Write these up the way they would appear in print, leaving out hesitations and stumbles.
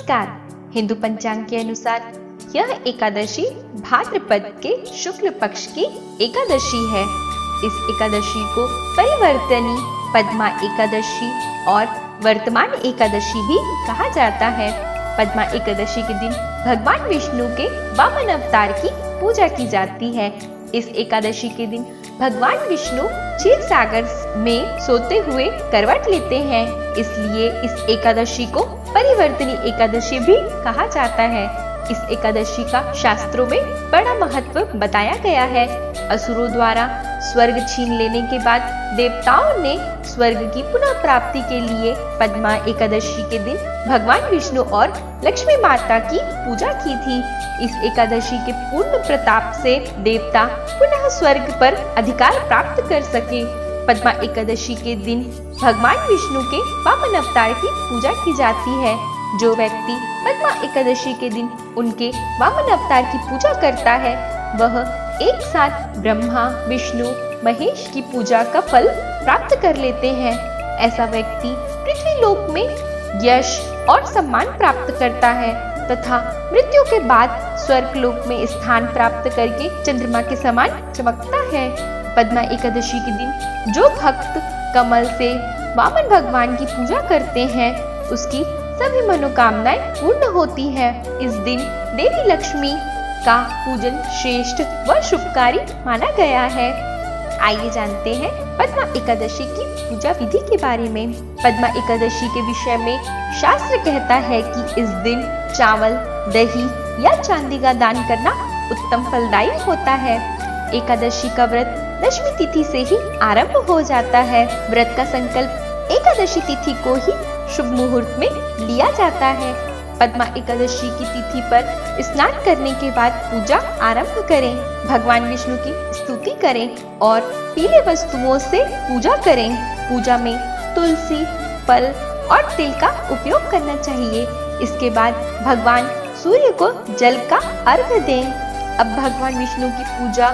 नमस्कार। हिंदू पंचांग के अनुसार यह एकादशी भाद्रपद के शुक्ल पक्ष की एकादशी है। इस एकादशी को परिवर्तनी, पद्मा एकादशी और वर्तमान एकादशी भी कहा जाता है। पद्मा एकादशी के दिन भगवान विष्णु के वामन अवतार की पूजा की जाती है। इस एकादशी के दिन भगवान विष्णु क्षीर सागर में सोते हुए करवट लेते हैं, इसलिए इस एकादशी को परिवर्तनी एकादशी भी कहा जाता है। इस एकादशी का शास्त्रों में बड़ा महत्व बताया गया है। असुरों द्वारा स्वर्ग छीन लेने के बाद देवताओं ने स्वर्ग की पुनः प्राप्ति के लिए पद्मा एकादशी के दिन भगवान विष्णु और लक्ष्मी माता की पूजा की थी। इस एकादशी के पूर्ण प्रताप से देवता पुनः स्वर्ग पर अधिकार प्राप्त कर सके। पद्मा एकादशी के दिन भगवान विष्णु के वामन अवतार की पूजा की जाती है। जो व्यक्ति पद्मा एकादशी के दिन उनके वामन अवतार की पूजा करता है, वह एक साथ ब्रह्मा, विष्णु, महेश की पूजा का फल प्राप्त कर लेते हैं। ऐसा व्यक्ति पृथ्वी लोक में यश और सम्मान प्राप्त करता है तथा मृत्यु के बाद स्वर्ग लोक में स्थान प्राप्त करके चंद्रमा के समान चमकता है। पद्मा एकादशी के दिन जो भक्त कमल से वामन भगवान की पूजा करते हैं, उसकी सभी मनोकामनाएं पूर्ण होती है। इस दिन देवी लक्ष्मी का पूजन श्रेष्ठ व शुभकारी माना गया है। आइए जानते हैं पद्मा एकादशी की पूजा विधि के बारे में। पद्मा एकादशी के विषय में शास्त्र कहता है कि इस दिन चावल, दही या चांदी का दान करना उत्तम फलदायी होता है। एकादशी का व्रत दशमी तिथि से ही आरंभ हो जाता है। व्रत का संकल्प एकादशी तिथि को ही शुभ मुहूर्त में लिया जाता है। पद्मा एकादशी की तिथि पर स्नान करने के बाद पूजा आरंभ करें, भगवान विष्णु की स्तुति करें और पीले वस्तुओं से पूजा करें। पूजा में तुलसी, फल और तिल का उपयोग करना चाहिए। इसके बाद भगवान सूर्य को जल का अर्घ्य दें। अब भगवान विष्णु की पूजा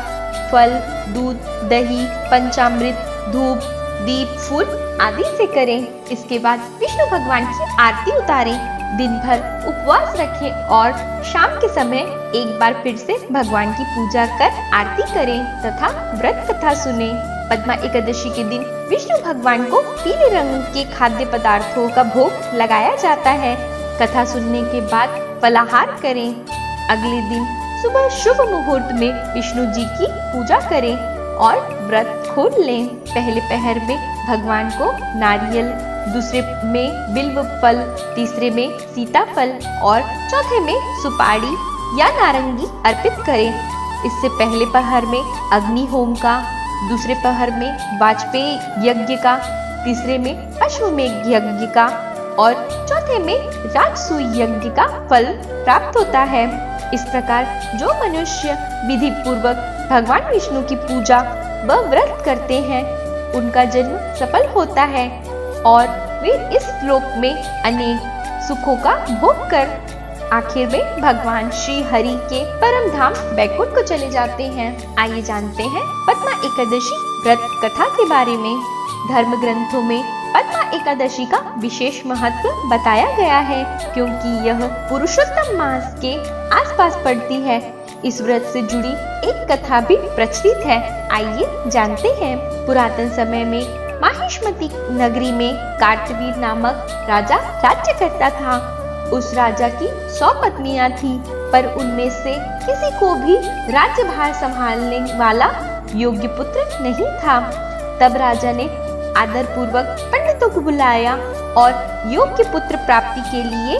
फल, दूध, दही, पंचामृत, धूप, दीप, फूल आदि से करें। इसके बाद विष्णु भगवान की आरती उतारें। दिन भर उपवास रखें और शाम के समय एक बार फिर से भगवान की पूजा कर आरती करें तथा व्रत कथा सुने। पद्मा एकादशी के दिन विष्णु भगवान को पीले रंग के खाद्य पदार्थों का भोग लगाया जाता है। कथा सुनने के बाद फलाहार करें। अगले दिन सुबह शुभ मुहूर्त में विष्णु जी की पूजा करें और व्रत खोल लें। पहले पहर में भगवान को नारियल, दूसरे में बिल्व फल, तीसरे में सीताफल और चौथे में सुपारी या नारंगी अर्पित करें। इससे पहले पहर में अग्नि होम का, दूसरे पहर में वाजपेयी यज्ञ का, तीसरे में अश्वमेध यज्ञ का और चौथे में राजसूय यज्ञ का फल प्राप्त होता है। इस प्रकार जो मनुष्य विधि पूर्वक भगवान विष्णु की पूजा व व्रत करते हैं, उनका जन्म सफल होता है और वे इस लोक में अनेक सुखों का भोग कर आखिर में भगवान श्री हरि के परम धाम बैकुंठ को चले जाते हैं। आइए जानते हैं पद्मा एकादशी व्रत कथा के बारे में। धर्म ग्रंथों में पद्मा एकादशी का विशेष महत्व बताया गया है, क्योंकि यह पुरुषोत्तम मास के आसपास पड़ती है। इस व्रत से जुड़ी एक कथा भी प्रचलित है। आइए जानते हैं। पुरातन समय में माहिष्मती नगरी में कार्तवीर नामक राजा राज्य करता था। उस राजा की 100 पत्नियां थी, पर उनमें से किसी को भी राज्यभार संभालने वाला योग्य पुत्र नहीं था। तब राजा ने आदर पूर्वक पंडितों को बुलाया और योग्य पुत्र प्राप्ति के लिए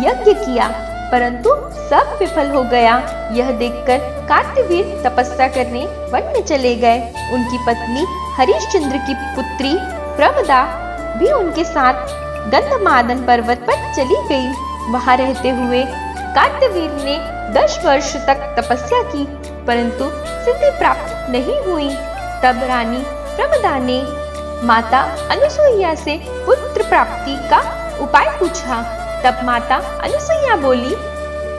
यज्ञ किया, परंतु सब विफल हो गया। यह देखकर कार्तवीर तपस्या करने वन में चले गए। उनकी पत्नी हरिश्चंद्र की पुत्री प्रमदा भी उनके साथ गंधमादन पर्वत पर चली गई। वहां रहते हुए कार्तवीर ने 10 वर्ष तक तपस्या की, परंतु सिद्धि प्राप्त नहीं हुई। तब रानी प्रमदा ने माता अनुसुईया से पुत्र प्राप्ति का उपाय पूछा। तब माता अनुसुईया बोली,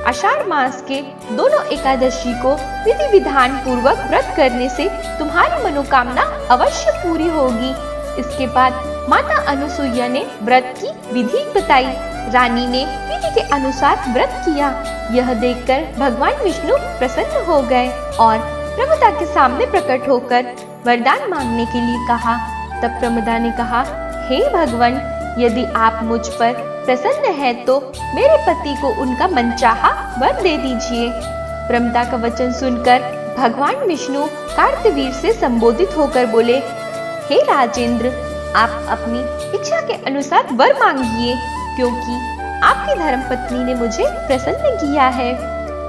आषाढ़ मास के दोनों एकादशी को विधि विधान पूर्वक व्रत करने से तुम्हारी मनोकामना अवश्य पूरी होगी। इसके बाद माता अनुसुईया ने व्रत की विधि बताई। रानी ने विधि के अनुसार व्रत किया। यह देखकर भगवान विष्णु प्रसन्न हो गए और प्रमदा के सामने प्रकट होकर वरदान मांगने के लिए कहा। तब प्रमदा ने कहा, हे भगवान, यदि आप मुझ पर प्रसन्न हैं तो मेरे पति को उनका मनचाहा वर दे दीजिए। प्रमदा का वचन सुनकर भगवान विष्णु कार्तवीर से संबोधित होकर बोले, हे राजेंद्र, आप अपनी इच्छा के अनुसार वर मांगिए, क्योंकि आपकी धर्मपत्नी ने मुझे प्रसन्न किया है।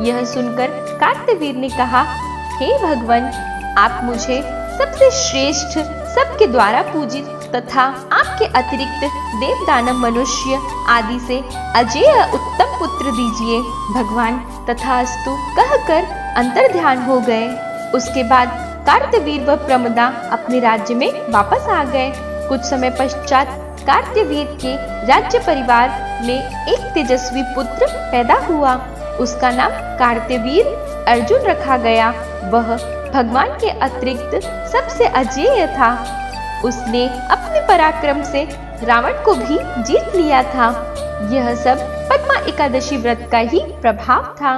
यह सुनकर कार्तवीर ने कहा, हे भगवान, आप मुझे सबसे श्रेष्ठ, सबके द्वारा पूजित तथा आपके अतिरिक्त देव दानव मनुष्य आदि से अजेय उत्तम पुत्र दीजिए। भगवान तथास्तु कहकर अंतर्ध्यान हो गए। उसके बाद कार्तवीर व प्रमदा अपने राज्य में वापस आ गए। कुछ समय पश्चात कार्तवीर के राज्य परिवार में एक तेजस्वी पुत्र पैदा हुआ। उसका नाम कार्तवीर अर्जुन रखा गया। वह भगवान के अतिरिक्त सबसे अजेय था। उसने अपने पराक्रम से रावण को भी जीत लिया था। यह सब पद्मा एकादशी व्रत का ही प्रभाव था।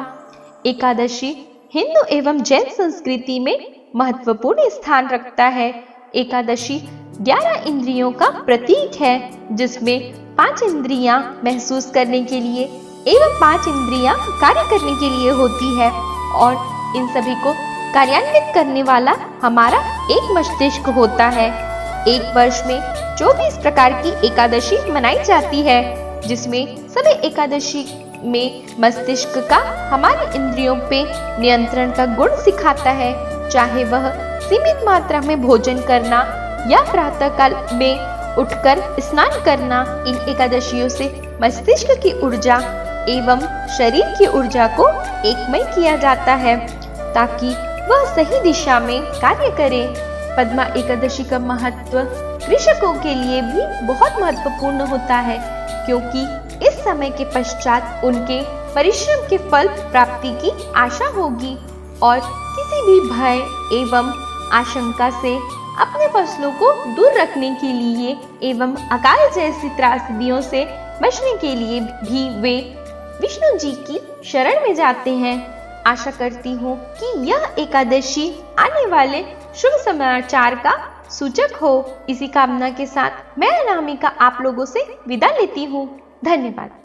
एकादशी हिंदू एवं जैन संस्कृति में महत्वपूर्ण स्थान रखता है। एकादशी 11 इंद्रियों का प्रतीक है, जिसमें 5 इंद्रियां महसूस करने के लिए एवं 5 इंद्रियां कार्य करने के लिए होती है, और इन सभी को कार्यान्वित करने वाला हमारा एक मस्तिष्क होता है। एक वर्ष में 24 प्रकार की एकादशी मनाई जाती है, जिसमें सभी एकादशी में मस्तिष्क का हमारे इंद्रियों पे नियंत्रण का गुण सिखाता है। चाहे वह सीमित मात्रा में भोजन करना या प्रातः काल में उठकर स्नान करना, इन एकादशियों से मस्तिष्क की ऊर्जा एवं शरीर की ऊर्जा को एकमय किया जाता है, ताकि वह सही दिशा में कार्य करे। पद्मा एकादशी का महत्व कृषकों के लिए भी बहुत महत्वपूर्ण होता है, क्योंकि इस समय के पश्चात उनके परिश्रम के फल प्राप्ति की आशा होगी, और किसी भी भय एवं आशंका से अपने फसलों को दूर रखने के लिए एवं अकाल जैसी त्रासदियों से बचने के लिए भी वे विष्णु जी की शरण में जाते हैं। आशा करती हूँ कि यह एकादशी आने वाले शुभ समाचार का सूचक हो। इसी कामना के साथ मैं अनामिका आप लोगों से विदा लेती हूँ। धन्यवाद।